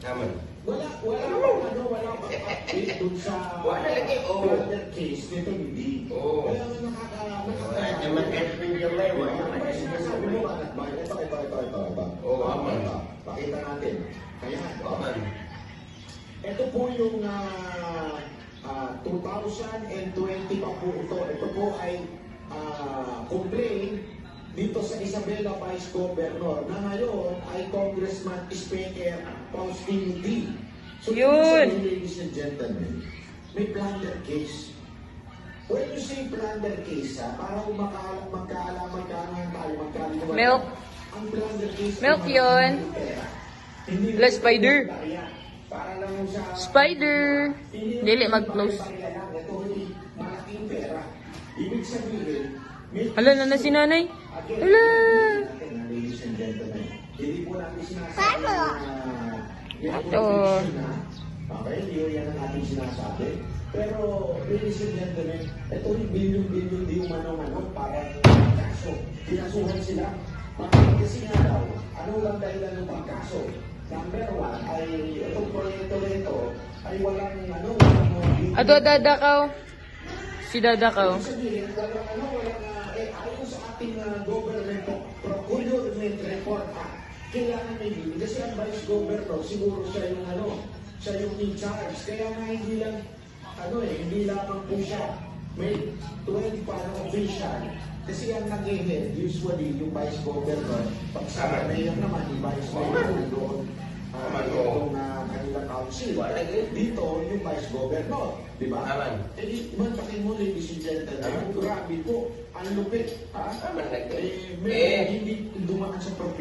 Naman. Wala pa update dun sa Wala lagi, oo. brother case nito, hindi. Oo. Kaya nga nakaka... Ay, mag-explain yung may wala. Ano ba sinasabi mo ba? Ito. Oo, aman. Pakita natin. Kaya, Aman. ito po yung 2020 pa po ito. Ito po ay complaint dito sa Isabela Vice Governor na ngayon ay Congressman Speaker Faustino D. So, Yun. ladies and gentlemen, may plunder case. When you say plunder case, para kung magkaalaman tayo, magkalimutan. Milk. Ang plunder case. Milk yun. Hindi La spider. Para lang sa... Spider. Dili mag-close. Ito hindi malaking pera. Ibig sabihin, Hala na si nanay. Hala. ladies and gentlemen, hindi po natin sinasabi na... Ito. Okay, hindi yan ang ating sinasabi. Pero, ladies and gentlemen, ito yung bilyon-bilyon di umano-ano para kaso. Pinasuhan sila. Kasi nga daw, ano lang dahilan ng pagkaso? Number one, ay itong proyekto nito ay walang Ato dadakaw. Si dadakaw. Ibig sabihin, walang ayon sa ating government procurement report kailangan may bilhin. Kasi ang vice governor, siguro siya yung in charge. Kaya nga hindi lang, hindi lamang po siya. May 20 parang official. Kasi ang nag-head, usually yung vice governor, pag sa mayor naman, yung vice governor doon, itong kanilang council. Dito, yung vice governor. Di ba? Aman. Mantakin mo, ladies and gentlemen, grabe po, ang lupit. Aman, May hindi dumaan sa procurement.